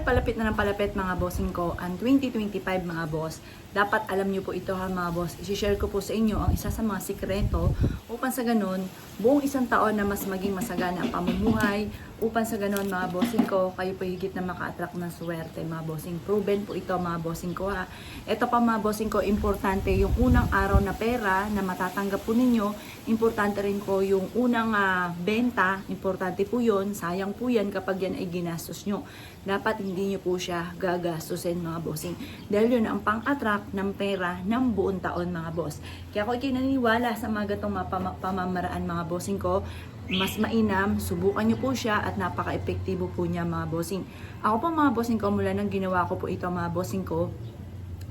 palapit na ng palapit mga bossing ko ang 2025 mga boss. Dapat alam nyo po ito ha mga boss. I-share ko po sa inyo ang isa sa mga sikreto upang sa ganun, buong isang taon na mas maging masagana ang pamumuhay. Upang sa ganun mga bossing ko, kayo po higit na maka-attract ng swerte mga bossing. Proven po ito mga bossing ko ha. Ito pa mga bossing ko, importante yung unang araw na pera na matatanggap po ninyo. Importante rin po yung unang benta. Importante po yun. Sayang po yan kapag yan ay ginastos nyo. Dapat hindi nyo po siya gagastusin mga bossing. Dahil yun ang pang-attract ng pera ng buong taon mga boss. Kaya ako ikinaniwala sa mga gatong pamamaraan mga bossing ko. Mas mainam, subukan nyo po siya at napaka-epektibo po niya mga bossing. Ako po mga bossing ko, mula nang ginawa ko po ito mga bossing ko,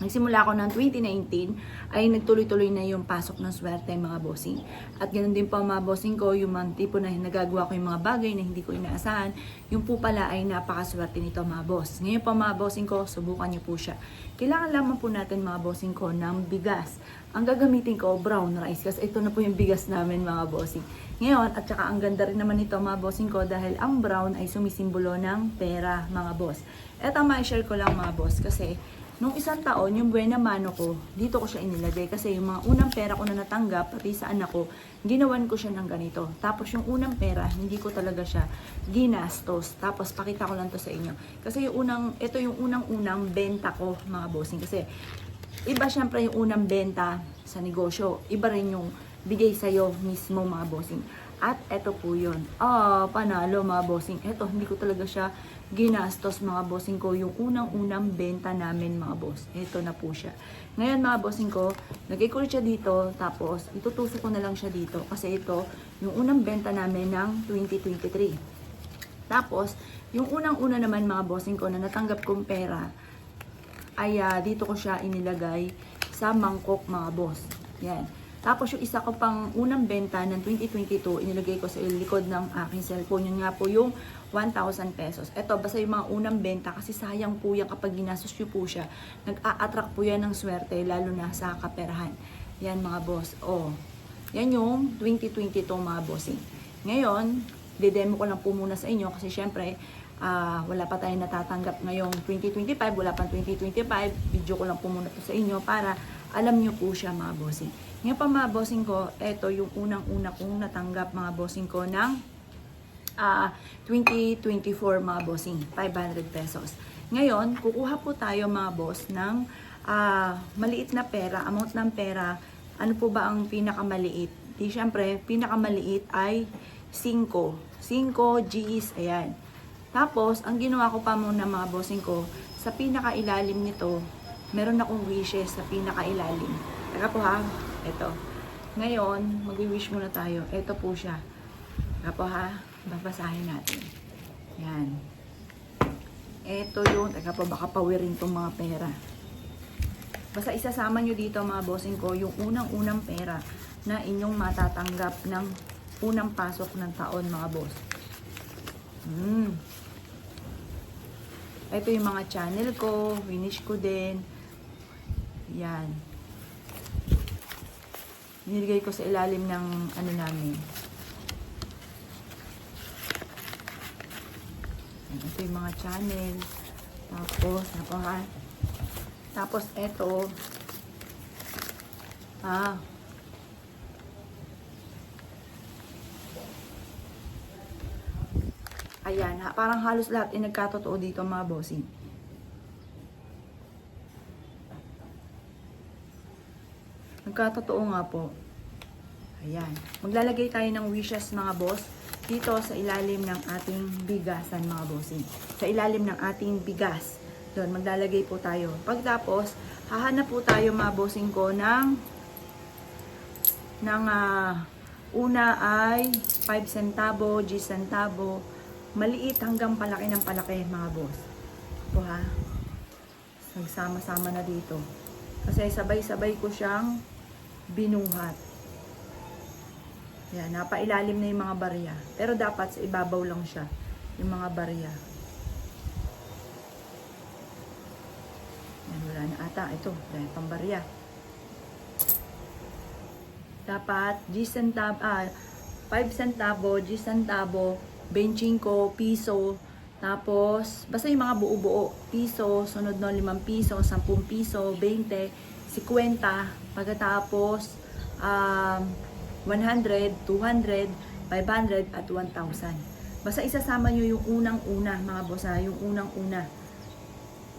nagsimula ako ng 2019 ay nagtuloy-tuloy na yung pasok ng swerte mga bossing. At ganoon din po mga bossing ko, yung mga tipo na nagagawa ko yung mga bagay na hindi ko inaasahan, yung po pala ay napakaswerte nito mga boss. Ngayon po mga bossing ko, subukan nyo po siya. Kailangan lamang po natin mga bossing ko ng bigas. Ang gagamitin ko, brown rice, kasi ito na po yung bigas namin mga bossing. Ngayon, at saka ang ganda rin naman ito mga bossing ko dahil ang brown ay sumisimbolo ng pera mga boss. Ito ang ma-share ko lang mga boss kasi nung isang taon, yung buena mano ko, dito ko siya inilagay kasi yung mga unang pera ko na natanggap, pati sa anak ko, ginawan ko siya ng ganito. Tapos yung unang pera, hindi ko talaga siya ginastos. Tapos pakita ko lang to sa inyo. Kasi ito yung unang-unang benta ko mga bossing. Kasi iba syempre yung unang benta sa negosyo. Iba rin yung bigay sa'yo mismo mga bossing. At eto po yun. Panalo mga bossing. Eto, hindi ko talaga siya ginastos mga bossing ko. Yung unang-unang benta namin mga boss. Eto na po siya. Ngayon mga bossing ko, lagay ko siya dito. Tapos, itutusok ko na lang siya dito. Kasi ito, yung unang benta namin ng 2023. Tapos, yung unang-una naman mga bossing ko na natanggap kong pera, ay dito ko siya inilagay sa mangkok mga boss. Yan. Tapos yung isa ko pang unang benta ng 2022, inilagay ko sa likod ng aking cellphone. Yun nga po yung 1,000 pesos. Ito, basta yung mga unang benta kasi sayang po yan kapag ginastos nyo po siya. Nag-a-attract po yan ng swerte, lalo na sa kaperahan. Yan mga boss. Yan yung 2022 mga bossing. Ngayon, didemo ko lang po muna sa inyo kasi syempre, wala pa tayong natatanggap ngayong 2025, wala pang 2025. Video ko lang po muna to sa inyo para alam nyo po siya mga bossing. Ngayon pa mga bossing ko, ito yung unang-una kong natanggap mga bossing ko ng 2024 mga bossing, 500 pesos. Ngayon, kukuha po tayo mga boss ng maliit na pera, amount ng pera. Ano po ba ang pinakamaliit? Di syempre, pinakamaliit ay 5 Gs, ayan. Tapos, ang ginawa ko pa muna mga bossing ko, sa pinakailalim nito, meron akong wishes sa pinakailalim. Teka po ha, ito. Ngayon, mag-wish muna tayo. Ito po siya. Teka po ha, babasahin natin. Yan. Ito yung, teka po, baka pawirin tong mga pera. Basta isasama nyo dito mga bossing ko, yung unang-unang pera na inyong matatanggap ng unang pasok ng taon mga boss. Ito yung mga channel ko, finish ko din. Yan. Nilagay ko sa ilalim ng ano namin. Ito yung mga channel. Tapos ito. Ayan, parang halos lahat ay nagkatotoo dito mga bossing. Nagkatotoo nga po. Ayan. Maglalagay tayo ng wishes mga boss dito sa ilalim ng ating bigasan mga bossing. Sa ilalim ng ating bigas. Doon, maglalagay po tayo. Pagtapos, hahanap po tayo mga bossing ko ng una ay 5 centavo, 10 centavo, maliit hanggang palaki ng palaki mga boss. Ito ha. Nagsama-sama na dito. Kasi sabay-sabay ko siyang binuhat. Yan, napailalim na yung mga barya. Pero dapat sa ibabaw lang siya. Yung mga barya. Yan, wala na ata. Ito, dahil pang barya. Dapat 10 centavo, 5 centavo, 10 centavo, 25 piso, Tapos, basta yung mga buo-buo, piso, sunod no 5 piso, 10 piso, 20, 50, pagkatapos 100, 200, 500 at 1,000. Basta isasama nyo yung unang-una mga boss ha, yung unang-una.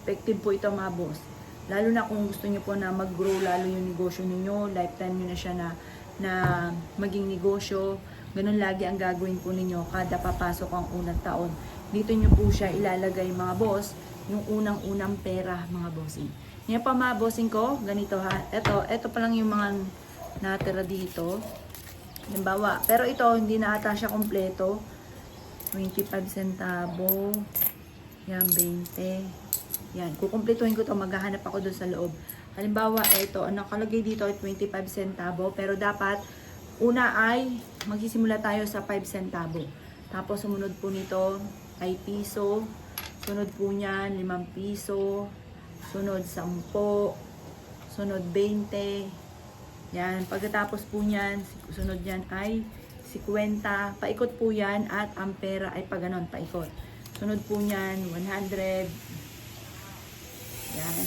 Effective po ito mga boss. Lalo na kung gusto nyo po na mag-grow lalo yung negosyo ninyo, lifetime nyo na siya na maging negosyo. Ganun lagi ang gagawin po ninyo kada papasok ang unang taon. Dito nyo po siya ilalagay mga boss, yung unang-unang pera mga bossing. Ngayon pa mga bossing ko, ganito ha. Ito pa lang yung mga natira dito. Halimbawa, pero ito hindi na ata siya kompleto. 25 centavo. Yan, 20. Yan, kukumpletuhin ko to, maghahanap ako doon sa loob. Halimbawa, ito, ang nakalagay dito ay 25 centavo, pero dapat una ay magsisimula tayo sa 5 centavo. Tapos sumunod po nito ay piso, sunod po niyan 5 piso, sunod 10, sunod 20. Yan, pagkatapos po niyan, sunod niyan ay 50, paikot po yan at ang pera ay pag ganon, paikot. Sunod po niyan 100. Yan.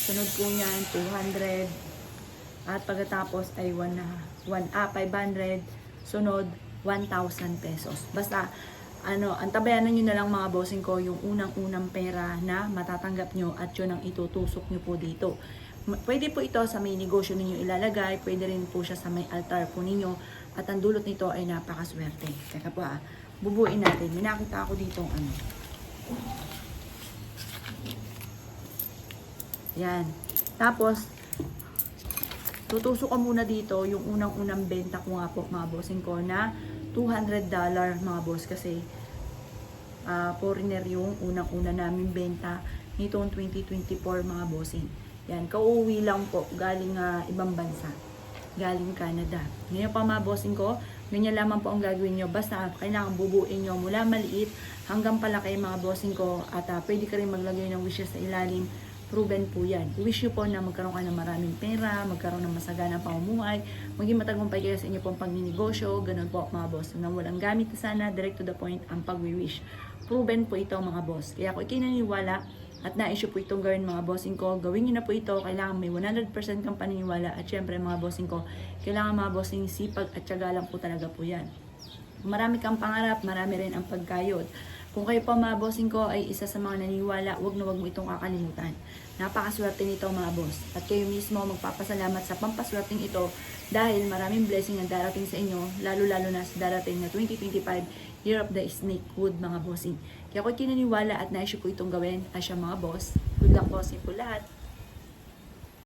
Sunod po niyan 200. At pagkatapos ay 500. Sunod 1,000 pesos. Basta antabayanan nyo na lang mga bossing ko yung unang-unang pera na matatanggap nyo at yun ang itutusok nyo po dito. Pwede po ito sa may negosyo ninyo ilalagay, pwede rin po siya sa may altar po ninyo at ang dulot nito ay napakaswerte. Teka po bubuin natin. May nakita ako dito Yan. Tapos, tutusok ko muna dito yung unang-unang benta ko nga po mga bossing ko na $200 mga boss kasi foreigner yung unang-una namin benta nitong 2024 mga bossing. Yan, kauwi lang po galing ibang bansa, galing Canada. Ngayon pa mga bossing ko, ganyan lamang po ang gagawin nyo. Basta kailangan bubuin nyo mula maliit hanggang palaki mga bossing ko at pwede ka rin maglagay ng wishes sa ilalim. Proven po yan. I-wish nyo po na magkaroon ka ng maraming pera, magkaroon ng masaganang pamumuhay, maging matagumpay kayo sa inyo pong pagninegosyo, ganun po mga boss. Nang walang gamit sana, direct to the point ang pag-wish. Proven po ito mga boss. Kaya kung ikinaniwala at na-issue po itong gawin mga bossing ko, gawin nyo na po ito. Kailangan may 100% kang paniniwala at syempre mga bossing ko, kailangan mga bossing sipag at tiyaga lang po talaga po yan. Marami kang pangarap, marami rin ang pagkayod. Kung kayo pa mga bossing ko ay isa sa mga naniniwala, wag na wag mo itong kakalimutan. Napakaswerte nito mga boss. At kayo mismo magpapasalamat sa pampaswerteng ito dahil maraming blessing ang darating sa inyo, lalo-lalo na sa darating na 2025 Year of the Snake Wood mga bossing. Kaya kung kinaniwala at na-issue po itong gawin, asya mga boss, good luck po sa po lahat.